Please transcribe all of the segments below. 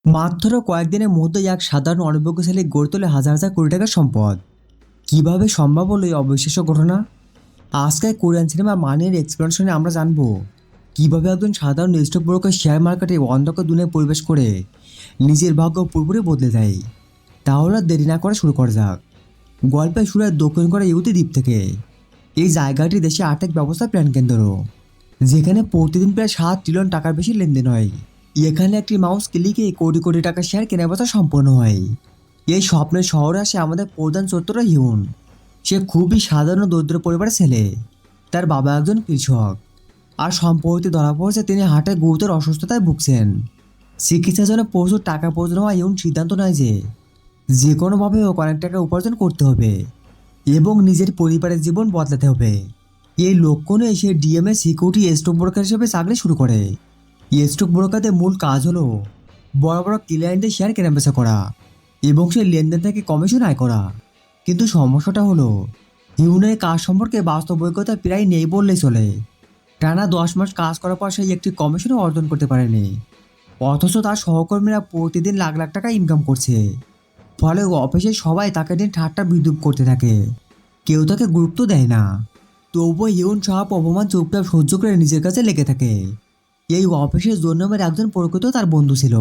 মাত্র কয়েকদিনের মধ্যে এক সাধারণ অনভিজ্ঞশালী গড়ে তোলে হাজার হাজার কোটি টাকার সম্পদ। কিভাবে সম্ভব হলো এই অবিশ্বাস্য ঘটনা? আজকে কোরিয়ান সিনেমা মানির এক্সপ্লেনেশনে আমরা জানবো কিভাবে একজন সাধারণ স্টক ব্রোকার শেয়ার মার্কেটে অন্ধকার দুনিয়ায় পরিবেশ করে নিজের ভাগ্য পুরোপুরি বদলে দেয়। তাহলে আর দেরি না করে শুরু করা যাক। গল্পের শুরু হয় দক্ষিণ কোরিয়া ইউতি দ্বীপ থেকে। এই জায়গাটি দেশে আর্থিক ব্যবস্থা প্রাণ কেন্দ্র, যেখানে প্রতিদিন প্রায় 7 ট্রিলিয়ন টাকার বেশি লেনদেন হয়। এখানে একটি মাউস ক্লিকে কোটি কোটি টাকা শেয়ার কেনাবেচা সম্পন্ন হয়। এই স্বপ্নের শহরে আসে আমাদের প্রধান চরিত্র হিউন। সে খুবই সাধারণ দরিদ্র পরিবারের ছেলে। তার বাবা একজন কৃষক, আর সম্প্রতি ধরা পড়েছে তিনি হার্টে গুরুতর অসুস্থতায় ভুগছেন। চিকিৎসার জন্য প্রচুর টাকা প্রয়োজন হওয়া হিউন সিদ্ধান্ত নেয় যে যে কোনোভাবে হোক অনেক টাকা উপার্জন করতে হবে এবং নিজের পরিবারের জীবন বদলাতে হবে। এই লক্ষ্য নিয়ে সে ডিএমএ সিকিউরিটি স্টক ব্রোকার হিসেবে চাকরি শুরু করে। স্টক ব্রোকারদের মূল কাজ হলো বড় বড় ক্লায়েন্টদের শেয়ার কেনাবেচা করা এবং সেই লেনদেন থেকে কমিশন আয় করা। কিন্তু সমস্যাটা হলো হিউনের কাজ সম্পর্কে বাস্তব অভিজ্ঞতা প্রায় নেই বললেই চলে। টানা 10 মাস কাজ করার পর সে একটি কমিশনও অর্জন করতে পারেনি, অথচ তার সহকর্মীরা প্রতিদিন লাখ লাখ টাকা ইনকাম করছে। ফলে অফিসে সবাই তাকে নিয়ে ঠাট্টা বিদ্রুপ করতে থাকে, কেউ তাকে গুরুত্ব দেয় না। তবুও হিউন সব অপমান চুপচাপ সহ্য করে নিজের কাছে লেগে থাকে। এই অফিসের জন নামের একজন প্রকৃত তার বন্ধু ছিল।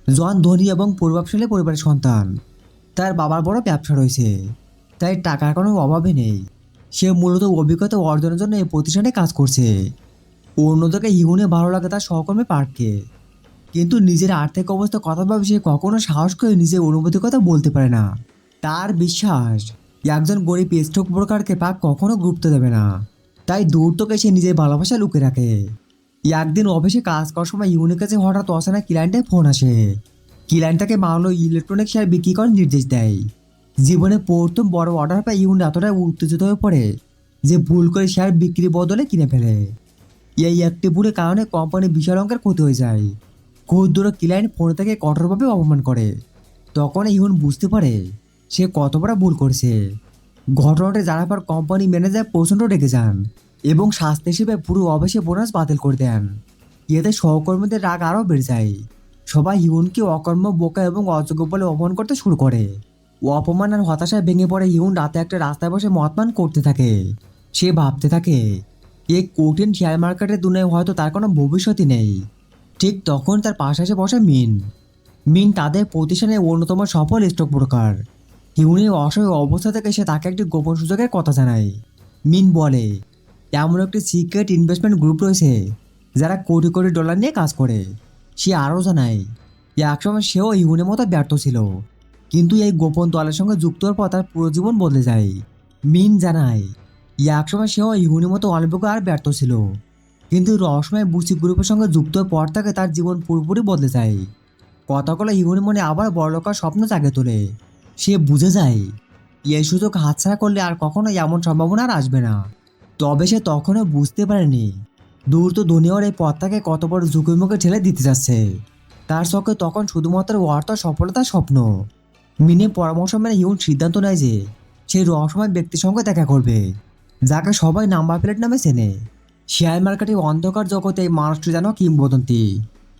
জন ধনী এবং প্রভাবশালী পরিবারের সন্তান। তার বাবার বড় ব্যবসা রয়েছে, তাই টাকার কোনো অভাবই নেই। সে মূলত অভিজ্ঞতা অর্জনের জন্য এই প্রতিষ্ঠানে কাজ করছে। অন্যদিকে হিউনে ভালো লাগে তার সহকর্মী পার্ককে, কিন্তু নিজের আর্থিক অবস্থা কথা ভাবে সে কখনো সাহস করে নিজের অনুভূতির কথা বলতে পারে না। তার বিশ্বাস একজন গরিব স্টক ব্রোকারকে পার্ক কখনো গুরুত্ব দেবে না, তাই দূর থেকে সে নিজের ভালোবাসা লুকিয়ে রাখে। একদিন অফিসে কাজ করার সময় ইউনের কাছে হঠাৎ অচেনা ক্লায়েন্টের ফোন আসে। ক্লায়েন্টটাকে মানলো ইলেকট্রনিক শেয়ার বিক্রি করার নির্দেশ দেয়। জীবনে প্রথম বড় অর্ডার পায় ইউন এতটাই উত্তেজিত হয়ে পড়ে যে ভুল করে শেয়ার বিক্রির বদলে কিনে ফেলে। এই একটি ভুলের কারণে কোম্পানির বিশাল অঙ্কের ক্ষতি হয়ে যায়। ক্ষুদ্র ক্লায়েন্ট ফোনে থেকে কঠোরভাবে অপমান করে। তখন ইউন বুঝতে পারে সে কত বড় ভুল করছে। ঘটনাটি জানার পর কোম্পানি ম্যানেজার প্রচণ্ড রেগে যান এবং শাস্তি হিসেবে পুরো অফিসে বোনাস বাতিল করে দেন। এতে সহকর্মীদের রাগ আরও বেড়ে যায়। সবাই হিউনকে অকর্ম, বোকা এবং অযোগ্য বলে অপমান করতে শুরু করে। ও অপমান আর হতাশায় ভেঙে পড়ে হিউন রাতে একটা রাস্তায় বসে মতপান করতে থাকে। সে ভাবতে থাকে এই কঠিন শেয়ার মার্কেটের দুনিয়ায় হয়তো তার কোনো ভবিষ্যৎই নেই। ঠিক তখন তার পাশে এসে বসে মিন। মিন তাদের প্রতিষ্ঠানের অন্যতম সফল স্টক ব্রোকার। হিউনের অসহায় অবস্থা থেকে সে তাকে একটি গোপন সুযোগের কথা জানায়। মিন বলে এমন একটি সিক্রেট ইনভেস্টমেন্ট গ্রুপ রয়েছে যারা কোটি কোটি ডলার নিয়ে কাজ করে। সে আরও জানায় একসময় সেও হিউনের মতো ব্যর্থ ছিল, কিন্তু এই গোপন দলের সঙ্গে যুক্ত হওয়ার পর তার পুরো জীবন বদলে যায়। মিন জানায় একসময় সেও হিউনের মতো অনভিজ্ঞ আর ব্যর্থ ছিল, কিন্তু রহস্যময় বুসি গ্রুপের সঙ্গে যুক্ত হওয়ার পর থেকে তার জীবন পুরোপুরি বদলে যায়। কথাগুলো হিউনের মনে আবার বড়লোকার স্বপ্ন জাগে তোলে। সে বুঝে যায় এই সুযোগ হাতছাড়া করলে আর কখনো এমন সম্ভাবনা আর আসবে না। তবে সে তখনও বুঝতে পারেনি দূর তো দুনিয়ার এই পথটাকে কত বড় ঝুঁকির মুখে ঠেলে দিতে যাচ্ছে। তার চোখে তখন শুধুমাত্র অর্থ সফলতার স্বপ্ন। মিনে পরামর্শ মেনে হিউন সিদ্ধান্ত নেয় যে সে রহস্যময় ব্যক্তির সঙ্গে দেখা করবে, যাকে সবাই নাম্বার প্লেট নামে চেনে। শেয়ার মার্কেটে অন্ধকার জগতে এই মানুষটি যেন কিংবদন্তি।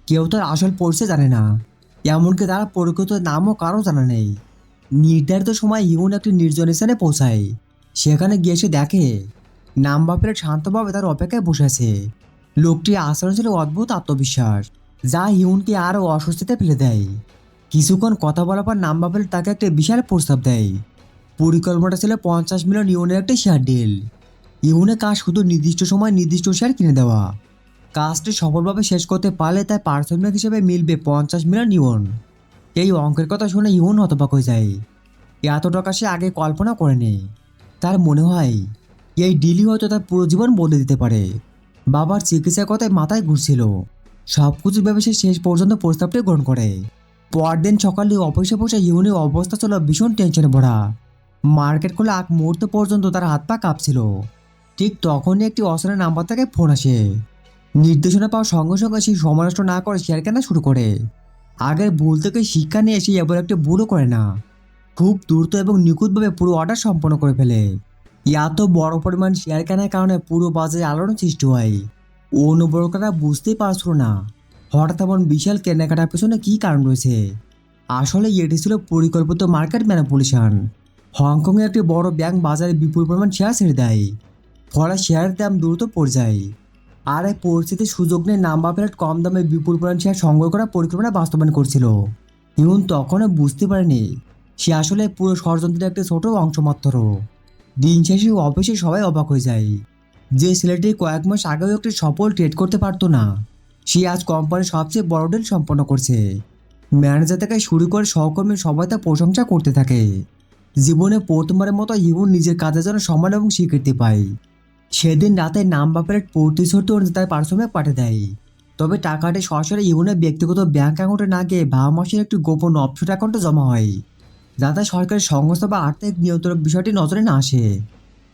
কেউ তার আসল পরিচয় জানে না, এমনকি তার প্রকৃত নামও কারো জানা নেই। নির্ধারিত সময় হিউন একটি নির্জন স্থানে পৌঁছায়। সেখানে গিয়ে সে দেখে নাম্বার প্লেট শান্তভাবে তার অপেক্ষায় বসে আছে। লোকটির আচরণ ছিল অদ্ভুত আত্মবিশ্বাস, যা হিউনকে আরও অস্বস্তিতে ফেলে দেয়। কিছুক্ষণ কথা বলার পর নাম্বার প্লেট তাকে একটা বিশাল প্রস্তাব দেয়। পরিকল্পনাটা ছিল 50 মিলিয়ন ইউনের একটা শেয়ার ডিল। ইউনের কাজ শুধু নির্দিষ্ট সময় নির্দিষ্ট শেয়ার কিনে দেওয়া। কাজটি সফলভাবে শেষ করতে পারলে তার পারিশ্রমিক হিসেবে মিলবে 50 মিলিয়ন ইউন। এই অঙ্কের কথা শুনে ইউন হতবাক হয়ে যায়। এত টাকা সে আগে কল্পনা করেনি। তার মনে হয় এই ডিলই হয়তো তার পুরো জীবন বদলে দিতে পারে। বাবার চিকিৎসার কথায় মাথায় ঘুরছিল। সব কিছু ভেবে সে শেষ পর্যন্ত প্রস্তাবটি গ্রহণ করে। পরদিন সকালে অফিসে বসে ইউনের অবস্থা ছিল ভীষণ টেনশনে ভরা। মার্কেট খোলা আগ মুহূর্ত পর্যন্ত তার হাত পা কাঁপছিল। ঠিক তখনই একটি অচেনা নাম্বার থেকে ফোন আসে। নির্দেশনা পাওয়ার সঙ্গে সঙ্গে সে সময় নষ্ট না করে শেয়ার কেনা শুরু করে। আগের ভুল থেকে শিক্ষা নিয়ে সে এবার একটি ভুলও করে না। খুব দ্রুত এবং নিখুঁতভাবে পুরো অর্ডার সম্পন্ন করে ফেলে। এত বড় পরিমাণ শেয়ার কেনার কারণে পুরো বাজারে আলোড়ন সৃষ্টি হয়। অন্য ব্রোকাররা বুঝতেই পারছিল না, হঠাৎ এমন বিশাল কেনাকাটার পেছনে কী কারণ রয়েছে? আসলে এটি ছিল পরিকল্পিত মার্কেট ম্যানিপুলেশন। হংকংয়ে একটি বড় ব্যাংক বাজারে বিপুল পরিমাণ শেয়ার ছেড়ে দেয়, ফলে শেয়ারের দাম দ্রুত পড়ে যায়। আর এই পরিস্থিতির সুযোগ নিয়ে নাম্বার প্লেট কম দামে বিপুল পরিমাণ শেয়ার সংগ্রহ করার পরিকল্পনা বাস্তবায়ন করছিল। ইউন তখনও বুঝতে পারেনি সে আসলে পুরো ষড়যন্ত্রের একটি ছোট অংশ মাত্র। দিন শেষে অফিসে সবাই অবাক হয়ে যায়। যে ছেলেটি কয়েক মাস আগেও একটি সফল ট্রেড করতে পারতো না, সে আজ কোম্পানির সবচেয়ে বড় ডিল সম্পন্ন করছে। ম্যানেজার থেকে শুরু করে সহকর্মী সবাই তার প্রশংসা করতে থাকে। জীবনে প্রথমবারের মতো ইউন নিজের কাজের জন্য সম্মান এবং স্বীকৃতি পায়। সেদিন রাতে নাম্বার প্লেট প্রতিশ্রুতি অনুযায়ী তার পারিশ্রমিক পাঠিয়ে দেয়। তবে টাকাটি সরাসরি ইউনের ব্যক্তিগত ব্যাংক অ্যাকাউন্টে না গিয়ে বাহামাসের একটি গোপন অফশোর অ্যাকাউন্টে জমা হয়, যাতে সরকারি সংস্থা বা আর্থিক নিয়ন্ত্রক বিষয়টি নজরে না আসে।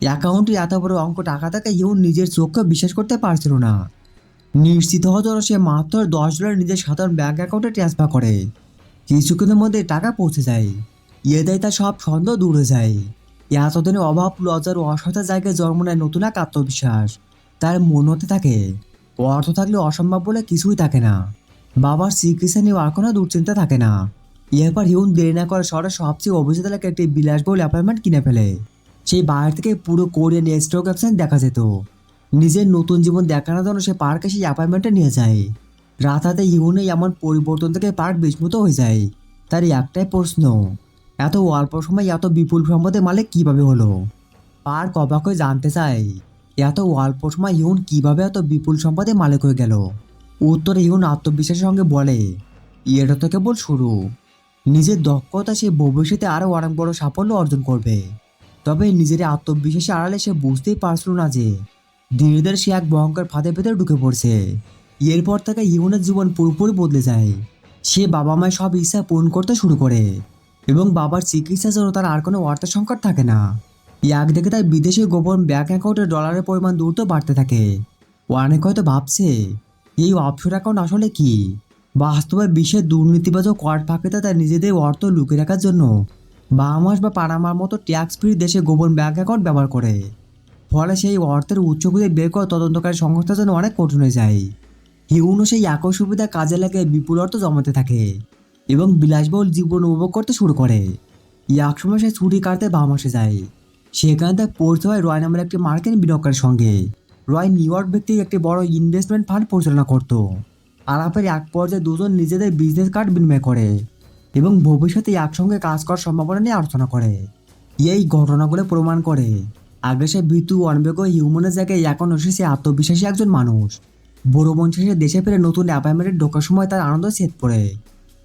অ্যাকাউন্টে এত বড় অঙ্ক টাকা থেকে ইউন নিজের চোখকে বিশ্বাস করতে পারছিল না। নিশ্চিত হওয়ার জন্য সে মাত্র $10 নিজের সাধারণ ব্যাংক অ্যাকাউন্টে ট্রান্সফার করে। কিছুক্ষণের মধ্যে টাকা পৌঁছে যায়। এতেই তার সব সন্দেহ দূর হয়ে যায়। এতদিনে অভাব, লজ্জার ও অসহায়তার জায়গায় জন্ম নেয় নতুন এক আত্মবিশ্বাস। তার মনে হতে থাকে অর্থ থাকলে অসম্ভব বলে কিছুই থাকে না। বাবার চিকিৎসা নিয়ে আর কোনো দুশ্চিন্তা থাকে না। এরপর হিউন দেরি না করে শহরের সবচেয়ে অভিজাত এলাকায় একটি বিলাসবহুল অ্যাপার্টমেন্ট কিনে ফেলে। সেই বাইরে থেকে পুরো কোরিয়ান স্টক এক্সচেঞ্জ দেখা যেত। নিজের নতুন জীবন দেখানোর জন্য সে পার্কে সেই অ্যাপার্টমেন্টে নিয়ে যায়। রাত হাতে হিউনে এমন পরিবর্তন থেকে পার্ক বিস্মিত হয়ে যায়। তার একটাই প্রশ্ন, এত অল্প সময় এত বিপুল সম্পদের মালিক কিভাবে হলো? পার্ক অবাক হয়ে জানতে চায়, এত অল্প সময় হিউন কিভাবে এত বিপুল সম্পদের মালিক হয়ে গেল? উত্তরে হিউন আত্মবিশ্বাসের সঙ্গে বলে, এটা তো কেবল শুরু। নিজের দক্ষতা সে ভবিষ্যতে আরও অনেক বড় সাফল্য অর্জন করবে। তবে নিজের আত্মবিশ্বাসে আড়ালে সে বুঝতেই পারছিল না যে ধীরে ধীরে সে এক ভয়ঙ্কর ফাঁদের ভেতরে ঢুকে পড়ছে। এরপর থেকে হিউনের জীবন পুরোপুরি বদলে যায়। সে বাবা মায়ের সব ইচ্ছা পূরণ করতে শুরু করে এবং বাবার চিকিৎসার জন্য তার আর কোনো অর্থের সংকট থাকে না। একদিকে তার বিদেশি গোপন ব্যাংক অ্যাকাউন্টে ডলারের পরিমাণ দ্রুত বাড়তে থাকে। অনেক হয়তো ভাবছে এই অফশোর অ্যাকাউন্ট আসলে কি? বাস্তবে বিশ্বের দুর্নীতিবাজ ও কর ফাঁকিতে তার নিজেদের অর্থ লুকিয়ে রাখার জন্য বাহামাস বা পানামার মতো ট্যাক্স ফ্রি দেশে গোপন ব্যাংক অ্যাকাউন্ট ব্যবহার করে। ফলে সেই অর্থের উৎস খুঁজে বের করা তদন্তকারী সংস্থার জন্য অনেক কঠিন হয়ে যায়। হিউনও সেই একই সুবিধা কাজে লাগিয়ে বিপুল অর্থ জমাতে থাকে এবং বিলাসবহুল জীবন উপভোগ করতে শুরু করে। একসময় সে ছুটি কাটতে বাহামাসে যায়। সেখানে তার পরিচয় হয় রয় নামের একটি মার্কিন বিনিয়োগকারীর সঙ্গে। রয় নিউ ইয়র্ক ভিত্তিক একটি বড় ইনভেস্টমেন্ট ফান্ড পরিচালনা করত। আলাপের এক পর্যায়ে দুজন নিজেদের বিজনেস কার্ড বিনিময় করে এবং ভবিষ্যতে একসঙ্গে কাজ করার সম্ভাবনা নিয়ে আলোচনা করে। এই ঘটনাগুলো প্রমাণ করে আগে সে ভীতু অনবেগ হিউম্যানের জায়গায় এখন সে আত্মবিশ্বাসী একজন মানুষ। বড় মঞ্চ শেষে দেশে ফিরে নতুন অ্যাপার্টমেন্টে ঢোকার সময় তার আনন্দ ছেদ পড়ে।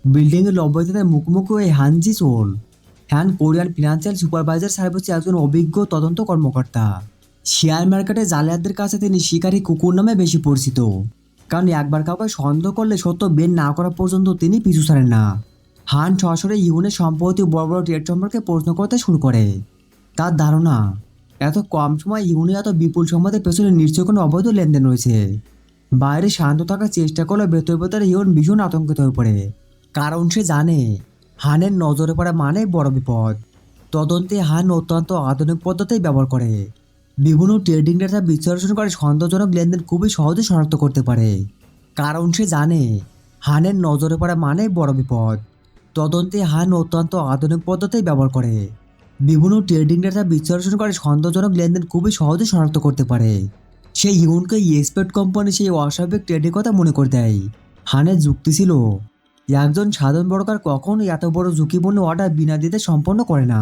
বিল্ডিংয়ের লব্বইতে তার মুখোমুখি ওই হানজি চোল। হ্যান কোরিয়ান ফিনান্সিয়াল সুপারভাইজার সার্ভিসে একজন অভিজ্ঞ তদন্ত কর্মকর্তা। শেয়ার মার্কেটে জালিয়াতদের কাছে তিনি শিকারী কুকুর নামে বেশি পরিচিত, কারণ একবার কাউকে সন্দেহ করলে সত্য বের না করা পর্যন্ত তিনি পিছু ছাড়েন না। হান সরাসরি ইউনের সম্পত্তি বড় বড় ট্রেড সম্পর্কে প্রশ্ন করতে শুরু করে। তার ধারণা এত কম সময় ইউনে এত বিপুল সম্পদের পেছনে নিশ্চয় কোনো অবৈধ লেনদেন রয়েছে। বাইরে শান্ত থাকার চেষ্টা করলে ভেতরে ভেতরে ইউন ভীষণ আতঙ্কিত হয়ে পড়ে, কারণ সে জানে হানের নজরে পড়া মানে বড় বিপদ। তদন্তে হান অত্যন্ত আধুনিক পদ্ধতি ব্যবহার করে। বিভিন্ন ট্রেডিং ডেটা বিশ্লেষণ করে সন্দেহজনক লেনদেন খুবই সহজে শনাক্ত করতে পারে, কারণ সে জানে হানের নজরে পড়া মানে বড় বিপদ। তদন্তে হান অত্যন্ত আধুনিক পদ্ধতি ব্যবহার করে। বিভিন্ন ট্রেডিং ডেটা বিশ্লেষণ করে সন্দেহজনক লেনদেন খুবই সহজে শনাক্ত করতে পারে। সে ইউনকে এক্সপেক্ট কোম্পানি সেই অস্বাভাবিক ট্রেডের কথা মনে করে দেয়। হানের যুক্তি ছিল, একজন সাধারণ ব্রোকার কখনো এত বড় ঝুঁকিপূর্ণ অর্ডার বিনা দিতে সম্পন্ন করে না।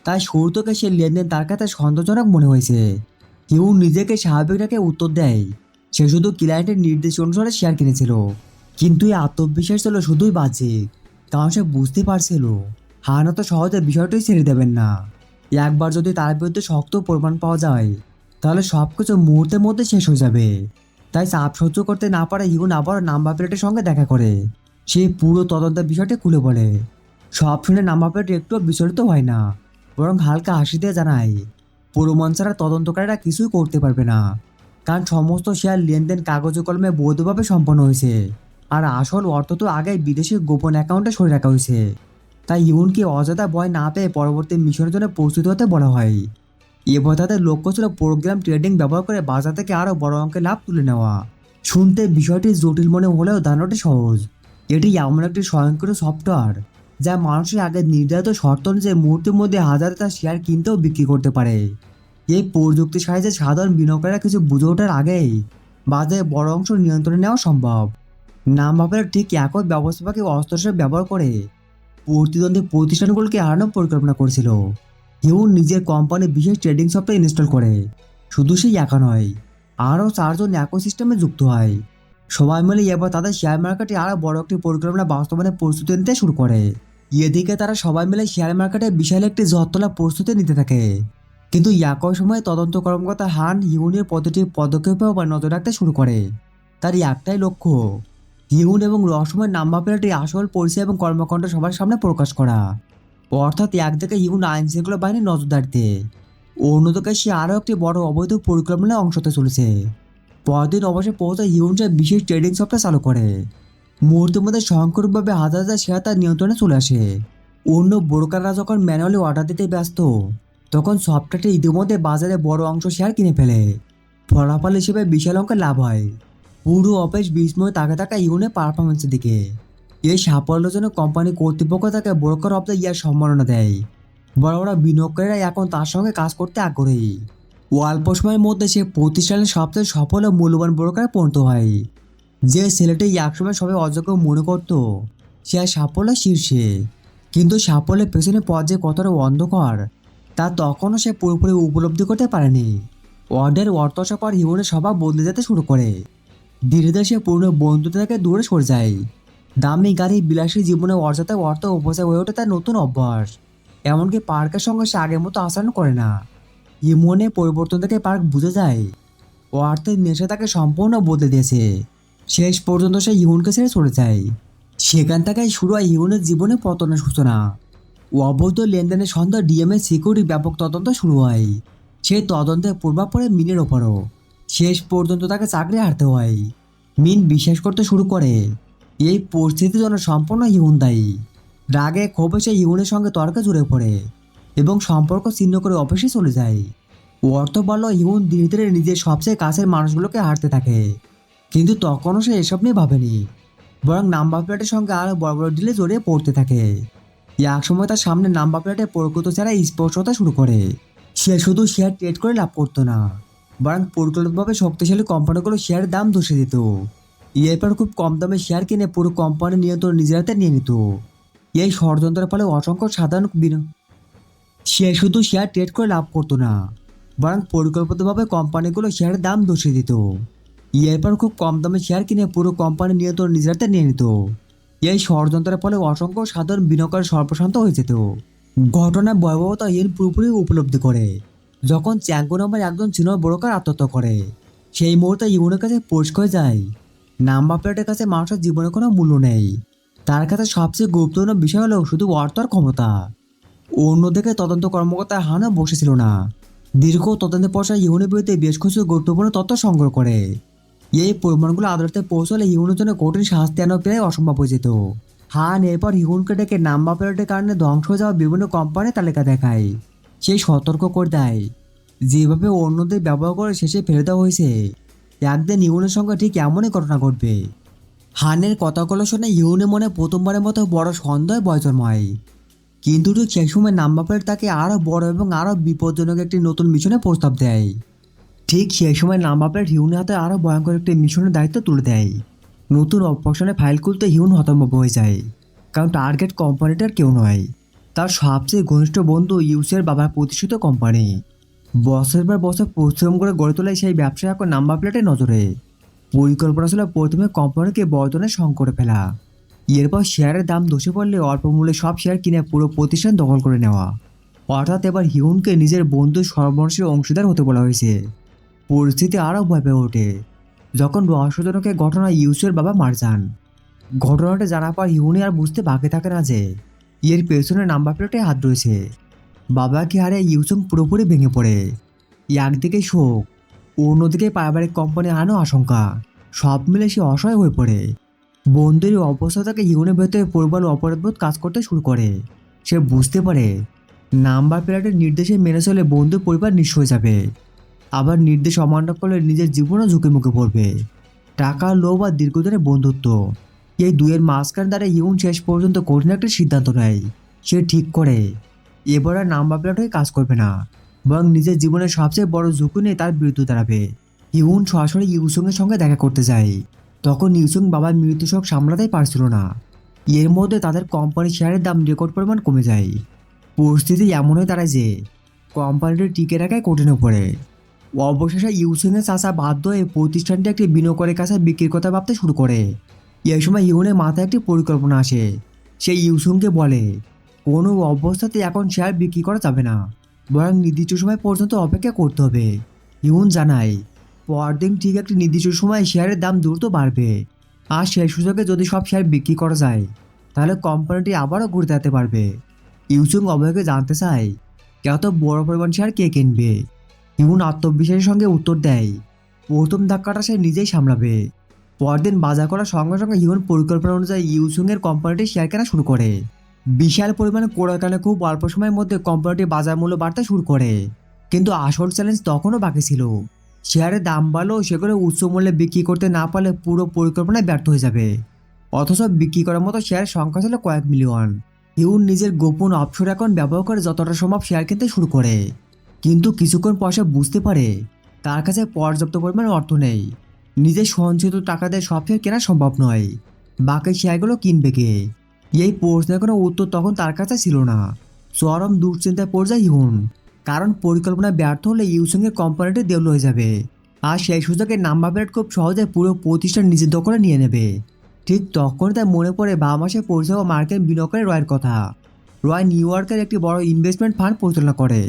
তাই শুরু থেকে সে লেনদেন তার কাছে সন্দেহজনক মনে হয়েছে। ইউন নিজেকে স্বাভাবিক রেখে উত্তর দেয়, সে শুধু ক্লায়েন্টের নির্দেশ অনুসারে শেয়ার কিনেছিল। কিন্তু এই আত্মবিশ্বাস ছিল শুধুই বাহ্যিক, কারণ সে বুঝতে পারছিল হান তো সহজে বিষয়টাই ছেড়ে দেবেন না। একবার যদি তার বিরুদ্ধে শক্ত প্রমাণ পাওয়া যায়, তাহলে সব কিছু মুহূর্তের মধ্যে শেষ হয়ে যাবে। তাই চাপ সহ্য করতে না পারে ইউন আবার নাম্বার প্লেটের সঙ্গে দেখা করে। সে পুরো তদন্তের বিষয়টি খুলে বলে। সব শুনে নাম্বার প্লেট একটুও বিচলিত হয় না, বরং হালকা হাসি দিয়ে জানায়, প্রমাণ ছাড়া তদন্তকারীরা কিছুই করতে পারবে না, কারণ সমস্ত শেয়ার লেনদেন কাগজে কলমে বৈধভাবে সম্পন্ন হয়েছে। আর আসল অর্থ তো আগেই বিদেশি গোপন অ্যাকাউন্টে সরে রাখা হয়েছে। তাই ইউনকে অযথা ভয় না পেয়ে পরবর্তী মিশনের জন্য প্রস্তুত হতে বলা হয়। এবার তাদের লক্ষ্য ছিল প্রোগ্রাম ট্রেডিং ব্যবহার করে বাজার থেকে আরও বড় অঙ্কের লাভ তুলে নেওয়া। শুনতে বিষয়টি জটিল মনে হলেও ধারণাটি সহজ। এটি এমন একটি স্বয়ংক্রিয় সফটওয়্যার যা মানুষের আগে নির্ধারিত শর্ত অনুযায়ী মুহূর্তের মধ্যে হাজার তার শেয়ার কিনতেও বিক্রি করতে পারে। এই প্রযুক্তির সাহায্যে সাধারণ বিনিয়োগকারীরা কিছু বুঝে ওঠার আগেই বাজারে বড় অংশ নিয়ন্ত্রণে নেওয়া সম্ভব। নামভাবের ঠিক একই ব্যবস্থাকে অস্ত্র হিসেবে ব্যবহার করে প্রতিদ্বন্দ্বী প্রতিষ্ঠানগুলোকে হারানোর পরিকল্পনা করেছিল। হিউন নিজের কোম্পানি বিশেষ ট্রেডিং সফটওয়্যার ইনস্টল করে। শুধু সেই একা নয়, আরও 4 জন একই সিস্টেমে যুক্ত হয়। সবাই মিলে এবার তাদের শেয়ার মার্কেটে আরও বড় একটি পরিকল্পনা বাস্তবায়নের প্রস্তুতি নিতে শুরু করে। এদিকে তারা সবাই মিলে শেয়ার মার্কেটে বিশাল একটি জটলা প্রস্তুতি নিতে থাকে। কিন্তু একই সময় তদন্ত কর্মকর্তা হান হিউনের প্রতিটি পদক্ষেপেও নজর রাখতে শুরু করে। তার একটাই লক্ষ্য, হিউন এবং রহস্যময় নাম্বার প্লেটের আসল পরিচয় এবং কর্মকাণ্ড সবার সামনে প্রকাশ করা। অর্থাৎ একদিকে হিউন আইন শৃঙ্খলা বাহিনীর নজরদারিতে, অন্যদিকে সে আরও একটি বড় অবৈধ পরিকল্পনায় অংশ হতে চলেছে। পরদিন অবশ্যই পৌঁছায় হিউন যে বিশেষ ট্রেডিং সফটওয়্যার চালু করে। মুহূর্তের মধ্যে স্বয়ংক্রিয়ভাবে হাজার হাজার শেয়ার তার নিয়ন্ত্রণে চলে আসে। অন্য ব্রোকাররা যখন ম্যানুয়ালি অর্ডার দিতে ব্যস্ত, তখন সফটওয়্যারটি ইতিমধ্যে বাজারে বড় অংশ শেয়ার কিনে ফেলে। ফলাফল হিসেবে বিশাল অঙ্কের লাভ হয়। পুরো অফিস বিস্ময়ে তাকে থাকা ইউনের পারফরমেন্সের দিকে। এই সাফল্যের জন্য কোম্পানি কর্তৃপক্ষ তাকে ব্রোকার অফ দ্য ইয়ার সম্মাননা দেয়। বড় বড় বিনিয়োগকারীরা এখন তার সঙ্গে কাজ করতে আগ্রহী। অল্প সময়ের মধ্যে সে প্রতিষ্ঠানের সবচেয়ে সফল ও মূল্যবান ব্রোকারে পরিণত হয়। যে ছেলেটি একসময় সবাই অযোগ্য মনে করত, সে আর সাফল্যের শীর্ষে। কিন্তু সাফল্যের পেছনে পথ যে কতটা অন্ধকার তা তখনও সে পুরোপুরি উপলব্ধি করতে পারেনি। অর্ডার অর্থসা পর হিউনের স্বভাব বদলে যেতে শুরু করে। ধীরে ধীরে সে পুরনো বন্ধুত্ব থেকে দূরে সরে যায়। দামি গাড়ি, বিলাসী জীবনে অর্জাতে অর্থ উপচয় হয়ে ওঠে তার নতুন অভ্যাস। এমনকি পার্কের সঙ্গে সে আগের মতো আচরণ করে না। ইমনে পরিবর্তন থেকে পার্ক বুঝে যায় অর্থের নেশা তাকে সম্পূর্ণ বদলে দিয়েছে। শেষ পর্যন্ত সে হিউনকে ছেড়ে চলে যায়। সেখান থেকেই শুরু হয় হিউনের জীবনে পতনের সূচনা। অবৈধ লেনদেনের সন্দেহ ডিএমএ সিকিউরিটি ব্যাপক তদন্ত শুরু হয়। সেই তদন্তের প্রভাব পড়ে মিনের ওপরও। শেষ পর্যন্ত তাকে চাকরি হারতে হয়। মিন বিশ্বাস করতে শুরু করে এই পরিস্থিতির জন্য সম্পূর্ণ হিউন দায়ী। রাগে ক্ষোভে সে হিউনের সঙ্গে তর্কে জুড়ে পড়ে এবং সম্পর্ক ছিন্ন করে অফিসে চলে যায়। অর্থ বলল হিউন ধীরে ধীরে নিজের সবচেয়ে কাছের মানুষগুলোকে হারতে থাকে। কিন্তু তখনও সে এসব নিয়ে ভাবেনি, বরং নাম্বার প্লেটের সঙ্গে আরও বড় বড় ডিলে জড়িয়ে পড়তে থাকে। একসময় তার সামনে নাম্বার প্লেটে প্রকৃত ছাড়া স্পর্শ হতে শুরু করে। সে শুধু শেয়ার ট্রেড করে লাভ করতো না, বরং পরিকল্পিতভাবে শক্তিশালী কোম্পানিগুলো শেয়ারের দাম ধসে দিত। এরপর খুব কম দামে শেয়ার কিনে পুরো কোম্পানির নিয়ন্ত্রণ নিজের হাতে নিয়ে নিত। এই ষড়যন্ত্রের ফলে অসংখ্য সাধারণ সে শুধু শেয়ার ট্রেড করে লাভ করতো না, বরং পরিকল্পিতভাবে কোম্পানিগুলো শেয়ারের দাম ধসে দিত। এরপর খুব কম দামে শেয়ার কিনে পুরো কোম্পানির নিয়ন্ত্রণ নিজের হাতে নিয়ে নিত। এই ষড়যন্ত্রের ফলে অসংখ্য সাধারণ বিনিয়োগকারী সর্বশান্ত হয়ে যেত। ঘটনার ভয়াবহতা ইয়েন পুরোপুরি উপলব্ধি করে যখন চ্যাঙ্গো নামের একজন চীনা ব্রোকার আত্মহত্যা করে। সেই মুহূর্তে ইউনের কাছে পরিষ্কার হয়ে যায় নাম্বার প্লেটের কাছে মানুষের জীবনে কোনো মূল্য নেই। তার কাছে সবচেয়ে গুরুত্বপূর্ণ বিষয় হলো শুধু অর্থ আর ক্ষমতা। অন্যদিকে তদন্ত কর্মকর্তা হানা বসেছিল না। দীর্ঘ তদন্তের পর ইউনের বিরুদ্ধে বেশ কিছু গুরুত্বপূর্ণ তথ্য সংগ্রহ করে। এই প্রমাণগুলো আদালতে পৌঁছলে হিউনের জন্য কঠিন শাস্তি আনা প্রায় অসম্ভব হয়ে যেত। হান এরপর হিউনকে ডেকে নাম্বার প্লেটের কারণে ধ্বংস হয়ে যাওয়া বিভিন্ন কোম্পানির তালিকা দেখায়। সেই সতর্ক করে দেয় যেভাবে অন্যদের ব্যবহার করে শেষে ফেলে দেওয়া হয়েছে, একদিন হিউনের সঙ্গে ঠিক এমনই ঘটনা ঘটবে। হানের কথাগুলো শুনে হিউনের মনে প্রথমবারের মতো বড় সন্দেহ ভয় জন্মায়। কিন্তু ঠিক সেই সময় নাম্বার প্লেট তাকে আরও বড় এবং আরও বিপজ্জনক একটি নতুন মিশনের প্রস্তাব দেয়। ঠিক সেই সময় নাম্বার প্লেট হিউনের হাতে আরও ভয়ঙ্কর একটি মিশনের দায়িত্ব তুলে দেয়। নতুন অপারেশনে ফাইল খুলতে হিউন হতভম্ব হয়ে যায়, কারণ টার্গেট কোম্পানিটার কেউ নয়, তার সবচেয়ে ঘনিষ্ঠ বন্ধু ইউসের বাবার প্রতিষ্ঠিত কোম্পানি। বছর পর বছর পরিশ্রম করে গড়ে তোলা সেই ব্যবসা এখন নাম্বার প্লেটের নজরে। পরিকল্পনা ছিল প্রথমে কোম্পানিকে বর্তমানে সংকটে ফেলা, এরপর শেয়ারের দাম ধসে পড়লে অল্প মূল্যে সব শেয়ার কিনে পুরো প্রতিষ্ঠান দখল করে নেওয়া। অর্থাৎ এবার হিউনকে নিজের বন্ধুর সর্বনাশের অংশীদার হতে বলা হয়েছে। পরিস্থিতি আরও ভয় পেয়ে ওঠে যখন রহস্যজনক ঘটনা ইউসের বাবা মারা যান। ঘটনাটা জানার পর হিউনি আর বুঝতে বাকি থাকে না যে এর পেছনে নাম্বার প্লেটে হাত রয়েছে। বাবাকে হারে ইউসুং পুরোপুরি ভেঙে পড়ে। একদিকে শোক, অন্যদিকে পারিবারিক কোম্পানি হারানোর আশঙ্কা, সব মিলে সে অসহায় হয়ে পড়ে। বন্ধুর অবস্থা থেকে হিউনের ভেতরে পরিবার অপরাধবোধ কাজ করতে শুরু করে। সে বুঝতে পারে নাম্বার প্লেটের নির্দেশে মেনে চলে বন্ধুর পরিবার নিঃস্ব হয়ে যাবে, আবার নির্দেশ অমান্য করলে নিজের জীবনও ঝুঁকির মুখে পড়বে। টাকার লোভ আর দীর্ঘদিনের বন্ধুত্ব, এই দুয়ের মাঝখানে দ্বারা ইউন শেষ পর্যন্ত কঠিন একটা সিদ্ধান্ত নেয়। সে ঠিক করে এবার আর নাম্বার প্লেট হয়ে কাজ করবে না, বরং নিজের জীবনের সবচেয়ে বড় ঝুঁকি নিয়ে তার বিরুদ্ধে দাঁড়াবে। ইউন সরাসরি ইউসুংয়ের সঙ্গে দেখা করতে যায়। তখন ইউসুং বাবার মৃত্যু শোক সামলাতেই পারছিল না। এর মধ্যে তাদের কোম্পানির শেয়ারের দাম রেকর্ড পরিমাণ কমে যায়। পরিস্থিতি এমন হয়ে দাঁড়ায় যে কোম্পানিটি টিকে রাখায় কঠিন পড়ে। অবশেষে ইউসুংয়ের চাচা বাধ্য হয়ে প্রতিষ্ঠানটি একটি বিনিয়োগকারীর কাছে বিক্রির কথা ভাবতে শুরু করে। এই সময় ইউনের মাথায় একটি পরিকল্পনা আসে। সে ইউসুংকে বলে কোনো অবস্থাতে এখন শেয়ার বিক্রি করা যাবে না, বরং নির্দিষ্ট সময় পর্যন্ত অপেক্ষা করতে হবে। ইউন জানায় পরদিন ঠিক একটি নির্দিষ্ট সময়ে শেয়ারের দাম দ্রুত বাড়বে, আর সেই সুযোগে যদি সব শেয়ার বিক্রি করা যায় তাহলে কোম্পানিটি আবারও ঘুরে দাঁড়াতে পারবে। ইউসুং অবাকে জানতে চায় এত বড় পরিমাণ শেয়ার কে কিনবে। ইউন আত্মবিশ্বাসের সঙ্গে উত্তর দেয় প্রথম ধাক্কাটা সে নিজেই সামলাবে। পরদিন বাজার করার সঙ্গে সঙ্গে ইউন পরিকল্পনা অনুযায়ী ইউসুংয়ের কোম্পানিটি শেয়ার কেনা শুরু করে। বিশাল পরিমাণে ক্রয়ের কারণে খুব অল্প সময়ের মধ্যে কোম্পানিটির বাজার মূল্য বাড়তে শুরু করে। কিন্তু আসল চ্যালেঞ্জ তখনও বাকি ছিল। শেয়ারের দাম বাড়লেও সেগুলো উচ্চ মূল্যে বিক্রি করতে না পারলে পুরো পরিকল্পনায় ব্যর্থ হয়ে যাবে। অথচ বিক্রি করার মতো শেয়ারের সংখ্যা ছিল কয়েক মিলিয়ন। ইউন নিজের গোপন অফশোর অ্যাকাউন্ট ব্যবহার করে যতটা সম্ভব শেয়ার কিনতে শুরু করে। কিন্তু কিছুক্ষণ পর সে বুঝতে পারে তার কাছে পর্যাপ্ত পরিমাণে অর্থ নেই। নিজের সঞ্চিত টাকা দিয়ে সব শেয়ার কেনা সম্ভব নয়। বাকি শেয়ারগুলো কিনবে কে? এই প্রশ্নের কোনো উত্তর তখন তার কাছে ছিল না। চরম দুশ্চিন্তায় পড়ে যায় ইউন, কারণ পরিকল্পনা ব্যর্থ হলে ইউসুংয়ের কোম্পানিটি দেউল হয়ে যাবে, আর সেই সুযোগে নাম্বার প্লেট খুব সহজে পুরো প্রতিষ্ঠান নিজের দখলে নিয়ে নেবে। ঠিক তখন তার মনে পড়ে বাবা মাসে পরিষেবা মার্কেট বিনিয়োগকারী রয়ের কথা। রয় নিউ ইয়র্কের একটি বড় ইনভেস্টমেন্ট ফান্ড পরিচালনা করে।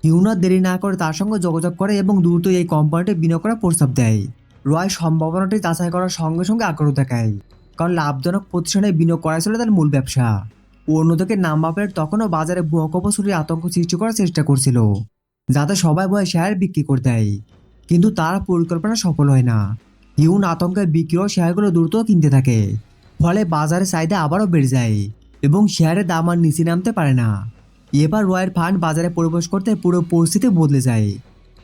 ইউনার দেরি না করে তার সঙ্গে যোগাযোগ করে এবং দ্রুত এই কোম্পানিতে বিনিয়োগ করার প্রস্তাব দেয়। রয় সম্ভাবনাটি যাচাই করার সঙ্গে সঙ্গে আগ্রহ দেখায়, কারণ লাভজনক প্রতিষ্ঠানে বিনিয়োগ করা ছিল তার মূল ব্যবসা। অন্যদিকে নাম্বার প্লেট তখনও বাজারে ভুয়া খবর ছড়িয়ে আতঙ্ক সৃষ্টি করার চেষ্টা করছিল, যাতে সবাই ভয়ে শেয়ার বিক্রি করে দেয়। কিন্তু তার পরিকল্পনা সফল হয় না। ইউন আতঙ্কে বিক্রি ও শেয়ারগুলো দ্রুত কিনতে থাকে। ফলে বাজারে চাহিদা আবারও বেড়ে যায় এবং শেয়ারের দাম আর নিচে নামতে পারে না। এবার রয়ের ফান্ড বাজারে প্রবেশ করতে পুরো পরিস্থিতি বদলে যায়।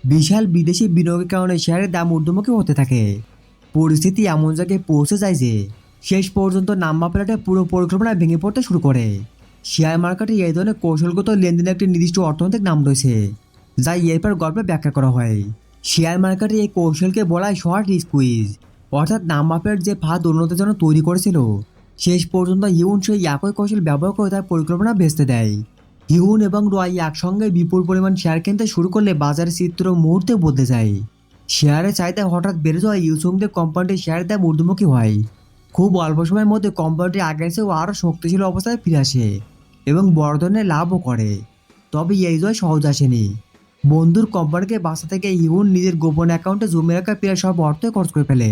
বিশাল বিদেশি বিনিয়োগের কারণে শেয়ারের দাম ঊর্ধ্বমুখী হতে থাকে। পরিস্থিতি এমন জায়গায় পৌঁছে যায় যে শেষ পর্যন্ত নাম্বার প্লেটে পুরো পরিকল্পনা ভেঙে পড়তে শুরু করে। শেয়ার মার্কেটে এই ধরনের কৌশলগত লেনদেনের একটি নির্দিষ্ট অর্থনৈতিক নাম রয়েছে, যা এরপর গল্পে ব্যাখ্যা করা হয়। শেয়ার মার্কেটে এই কৌশলকে বলা হয় শর্ট স্কুইজ, অর্থাৎ নাম্বার প্লেট যে ফাঁদ উন্নতির জন্য তৈরি করেছিল, শেষ পর্যন্ত ইউন সেই একই কৌশল ব্যবহার করে তার পরিকল্পনা ভেস্তে দেয়। ইউন এবং রয় একসঙ্গে বিপুল পরিমাণ শেয়ার কিনতে শুরু করলে বাজারের চিত্র মুহূর্তে বদলে যায়। শেয়ারের চাহিদা হঠাৎ বেড়ে যাওয়ায় ইউসুংদের কোম্পানিটির শেয়ারের দাম ঊর্ধ্বমুখী হয়। খুব অল্প সময়ের মধ্যে কোম্পানিটি আগের চেয়েও আরও শক্তিশালী অবস্থায় ফিরে আসে এবং বড় ধরনের লাভও করে। তবে এই জয় সহজ আসেনি। বন্ধুর কোম্পানিকে বাঁচা থেকে ইউন নিজের গোপন অ্যাকাউন্টে জমে রাখা প্রায় সব অর্থ খরচ করে ফেলে।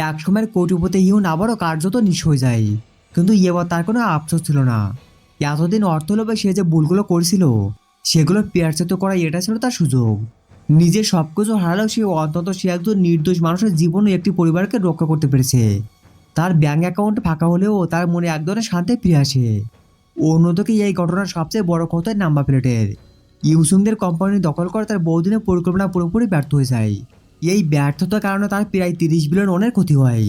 এক সময়ের কোটিপতি ইউন আবারও কার্যত নিঃস্ব হয়ে যায়, কিন্তু এবার তার কোনো আফসোস ছিল না। এতদিন অর্থ লোভে সে যে ভুলগুলো করেছিল সেগুলো পেয়ারচিত করা এটা ছিল তার সুযোগ। নিজের সবকিছু হারালেও সে একজন নির্দোষ মানুষের জীবন ও একটি পরিবারকে রক্ষা করতে পেরেছে। তার ব্যাংক অ্যাকাউন্ট ফাঁকা হলেও তার মনে এক ধরনের শান্তি ফিরে আসে। অন্যদিকে এই ঘটনার সবচেয়ে বড় ক্ষতি নাম্বার প্লেটের। ইউসুংদের কোম্পানি দখল করে তার বহুদিনের পরিকল্পনা পুরোপুরি ব্যর্থ হয়ে যায়। এই ব্যর্থতার কারণে তার প্রায় 30 বিলিয়ন ওনের ক্ষতি হয়।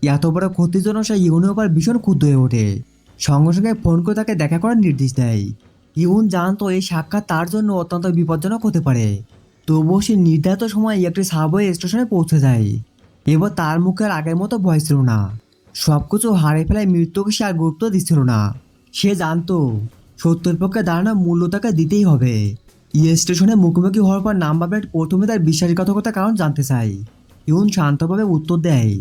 এত বড় ক্ষতির জন্য সে ইউনের উপর ভীষণ ক্ষুব্ধ হয়ে ওঠে। সঙ্গে সঙ্গে ফোন করে তাকে দেখা করার নির্দেশ দেয়। ইউন জানতো এই সাক্ষাৎ তার জন্য অত্যন্ত বিপজ্জনক হতে পারে, তবুও সে নির্ধারিত সময়ে একটি সাবওয়ে স্টেশনে পৌঁছে যায়। এবার তার মুখে আর আগের মতো ভয় ছিল না। সবকিছু হারিয়ে ফেলায় মৃত্যুকে সে আর গুরুত্ব দিচ্ছিল না। সে জানতো সত্যের পক্ষে দাঁড়ানোর মূল্য তাকে দিতেই হবে। স্টেশনে মুখোমুখি হওয়ার পর নাম্বার প্লেট প্রথমে তার বিশ্বাসঘাতকতার কারণ জানতে চায়। ইউন শান্তভাবে উত্তর দেয়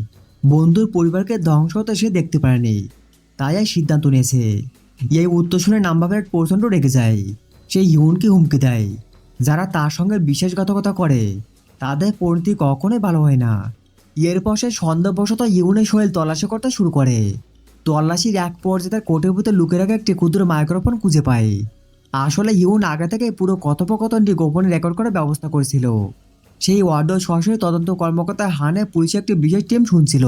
বন্ধুর পরিবারকে ধ্বংস হতে সে দেখতে পারেনি, তাই আর সিদ্ধান্ত নিয়েছে। এই উত্তর শুনে নাম্বার প্লেট প্রচণ্ড রেগে যায়। সে ইউনকে হুমকি দেয় যারা তার সঙ্গে বিশ্বাসঘাতকতা করে তাদের পরিণতি কখনোই ভালো হয় না। এরপর সে সন্দেহবশত ইউনের শরীর তল্লাশি করতে শুরু করে। তল্লাশির এক পর্যায়ে তার কোটের ভিতরে লুকে রাখা একটি ক্ষুদ্র মাইক্রোফোন খুঁজে পায়। আসলে ইউন আগে থেকে পুরো কথোপকথনটি গোপনে রেকর্ড করার ব্যবস্থা করেছিল। সেই অডিও সরাসরি তদন্ত কর্মকর্তা হানে পুলিশের একটি বিশেষ টিম শুনছিল।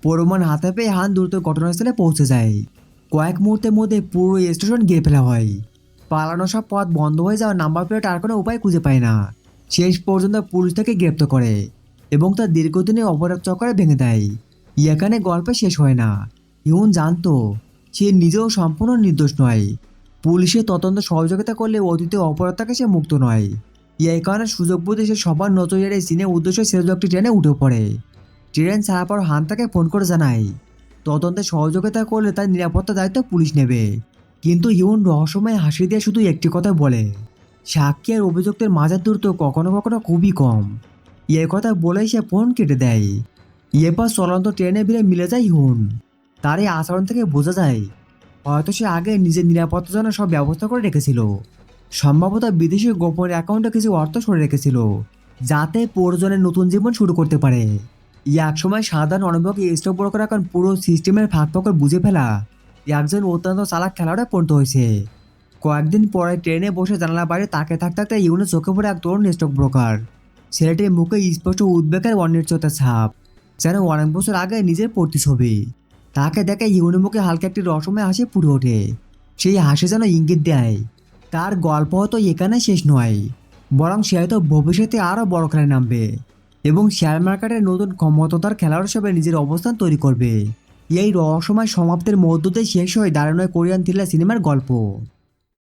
প্রমাণ হাতে পেয়ে হান দ্রুত ঘটনাস্থলে পৌঁছে যায়। কয়েক মুহূর্তের মধ্যে পুরো স্টেশন ঘিরে ফেলা হয়। পালানো সব পথ বন্ধ হয়ে যাওয়া নাম্বার প্লেট আর কোনো উপায় খুঁজে পায় না। শেষ পর্যন্ত পুলিশ তাকে গ্রেপ্তার করে এবং তার দীর্ঘদিনের অপরাধ চক্রে ভেঙে দেয়। এখানে গল্প শেষ হয় না। ইউন জানতো সে নিজেও সম্পূর্ণ নির্দোষ নয়। পুলিশের তদন্ত সহযোগিতা করলে অতীতে অপরাধ থেকে সে মুক্ত নয়। এই কারণে সুযোগ বুঝে সে সবার নজরে সিনে উদ্দেশ্য শেষ একটি ট্রেনে উঠে পড়ে। ট্রেন ছাড়ার পর হান তাকে ফোন করে জানায় তদন্তে সহযোগিতা করলে তার নিরাপত্তা দায়িত্ব পুলিশ নেবে। কিন্তু ইউন রহস্যময় হাসি দিয়ে শুধু একটি কথা বলে, সাক্ষী আর অভিযুক্তের মাঝের দূরত্ব কখনো কখনো খুবই কম। এ কথা বলেই সে ফোন কেটে দেয়। এরপর চলন্ত ট্রেনে ভিড়ে মিলে যায় ইউন। তার এই আচরণ থেকে বোঝা যায় হয়তো সে আগে নিজের নিরাপত্তার জন্য সব ব্যবস্থা করে রেখেছিল। সম্ভবত বিদেশি গোপন অ্যাকাউন্টে কিছু অর্থ সরে রেখেছিল, যাতে প্রয়োজনে নতুন জীবন শুরু করতে পারে। একসময় সাধারণ অনুভবী স্টক ব্রোকার এখন পুরো সিস্টেমের ফাঁক বুঝে ফেলা একজন অত্যন্ত চালাক খেলোয়াড়ে পরিণত হয়েছে। কয়েকদিন পরে ট্রেনে বসে জানালা বাইরে তাকে থাকতে থাকতে ইউনের চোখে পড়ে এক তরুণ স্টক ব্রোকার। ছেলেটির মুখে স্পষ্ট উদ্বেগের অনিশ্চয়তার ছাপ, যেন অনেক বছর আগে নিজের প্রতিচ্ছবি। তাকে দেখে ইউনের মুখে হালকা একটি রহস্যময় হাসি ফুটে ওঠে। সেই হাসি যেন ইঙ্গিত দেয় তার গল্প হয়তো এখানে শেষ নয়, বরং সে হয়তো ভবিষ্যতে আরও বড় খেলায় নামবে এবং শেয়ার মার্কেটের নতুন ক্ষমতাধর খেলোয়াড় হিসেবে নিজের অবস্থান তৈরি করবে। এই রহস্যময় সমাপ্তির মধ্য দিয়ে শেষ হয় দারুণ কোরিয়ান থ্রিলার সিনেমার গল্প।